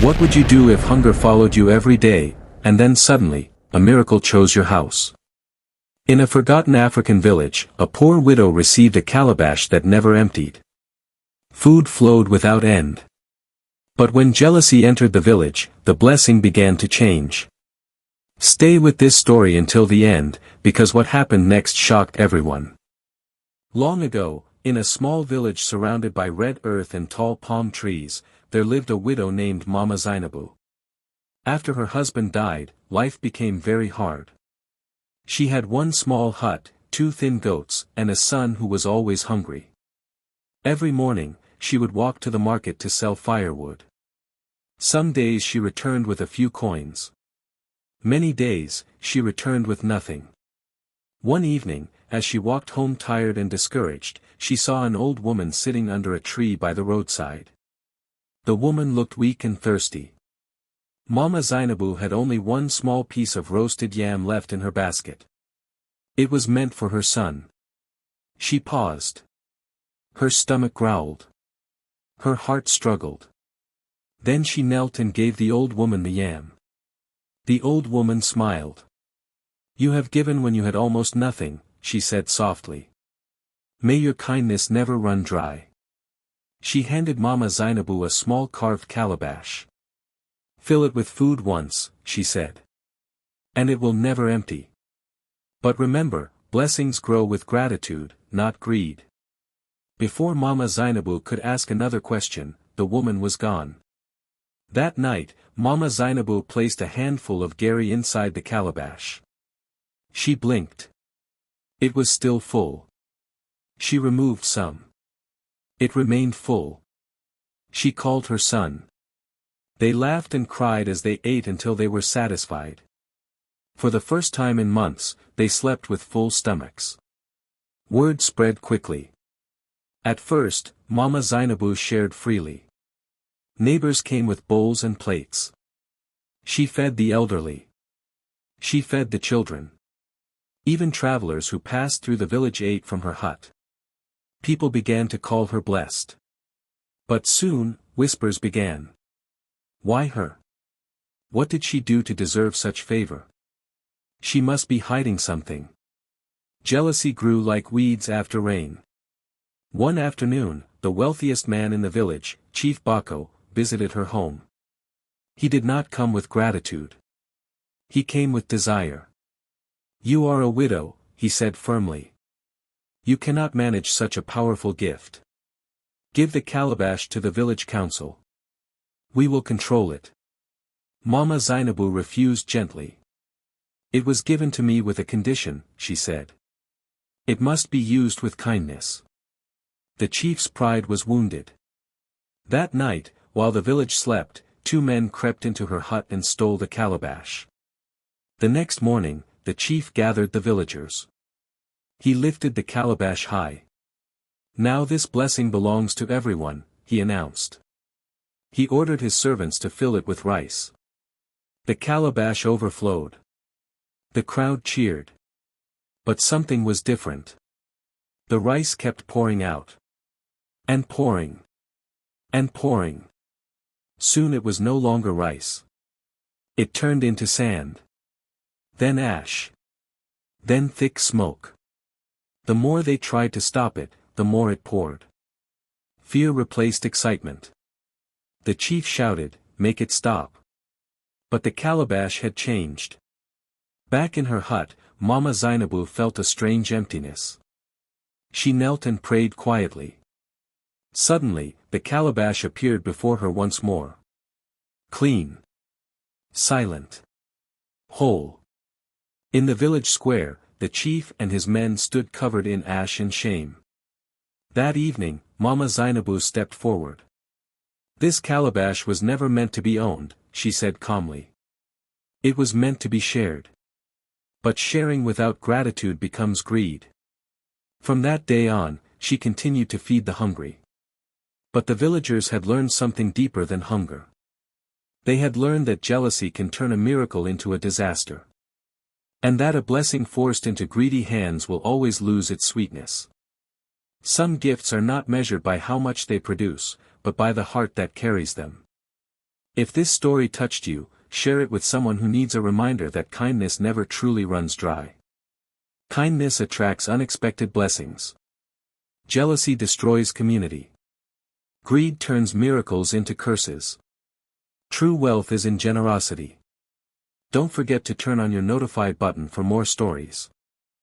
What would you do if hunger followed you every day, and then suddenly, a miracle chose your house? In a forgotten African village, a poor widow received a calabash that never emptied. Food flowed without end. But when jealousy entered the village, the blessing began to change. Stay with this story until the end, because what happened next shocked everyone. Long ago, in a small village surrounded by red earth and tall palm trees, there lived a widow named Mama Zainabu. After her husband died, life became very hard. She had one small hut, 2 thin goats, and a son who was always hungry. Every morning, she would walk to the market to sell firewood. Some days she returned with a few coins. Many days, she returned with nothing. One evening, as she walked home tired and discouraged, she saw an old woman sitting under a tree by the roadside. The woman looked weak and thirsty. Mama Zainabu had only one small piece of roasted yam left in her basket. It was meant for her son. She paused. Her stomach growled. Her heart struggled. Then she knelt and gave the old woman the yam. The old woman smiled. "You have given when you had almost nothing," she said softly. "May your kindness never run dry." She handed Mama Zainabu a small carved calabash. "Fill it with food once," she said. "And it will never empty. But remember, blessings grow with gratitude, not greed." Before Mama Zainabu could ask another question, the woman was gone. That night, Mama Zainabu placed a handful of gari inside the calabash. She blinked. It was still full. She removed some. It remained full. She called her son. They laughed and cried as they ate until they were satisfied. For the first time in months, they slept with full stomachs. Word spread quickly. At first, Mama Zainabu shared freely. Neighbors came with bowls and plates. She fed the elderly. She fed the children. Even travelers who passed through the village ate from her hut. People began to call her blessed. But soon, whispers began. Why her? What did she do to deserve such favor? She must be hiding something. Jealousy grew like weeds after rain. One afternoon, the wealthiest man in the village, Chief Bako, visited her home. He did not come with gratitude. He came with desire. "You are a widow," he said firmly. "You cannot manage such a powerful gift. Give the calabash to the village council. We will control it." Mama Zainabu refused gently. "It was given to me with a condition," she said. "It must be used with kindness." The chief's pride was wounded. That night, while the village slept, 2 men crept into her hut and stole the calabash. The next morning, the chief gathered the villagers. He lifted the calabash high. "Now this blessing belongs to everyone," he announced. He ordered his servants to fill it with rice. The calabash overflowed. The crowd cheered. But something was different. The rice kept pouring out. And pouring. And pouring. Soon it was no longer rice. It turned into sand. Then ash. Then thick smoke. The more they tried to stop it, the more it poured. Fear replaced excitement. The chief shouted, "Make it stop." But the calabash had changed. Back in her hut, Mama Zainabu felt a strange emptiness. She knelt and prayed quietly. Suddenly, the calabash appeared before her once more. Clean. Silent. Whole. In the village square, the chief and his men stood covered in ash and shame. That evening, Mama Zainabu stepped forward. "This calabash was never meant to be owned," she said calmly. "It was meant to be shared. But sharing without gratitude becomes greed." From that day on, she continued to feed the hungry. But the villagers had learned something deeper than hunger. They had learned that jealousy can turn a miracle into a disaster. And that a blessing forced into greedy hands will always lose its sweetness. Some gifts are not measured by how much they produce, but by the heart that carries them. If this story touched you, share it with someone who needs a reminder that kindness never truly runs dry. Kindness attracts unexpected blessings. Jealousy destroys community. Greed turns miracles into curses. True wealth is in generosity. Don't forget to turn on your notified button for more stories.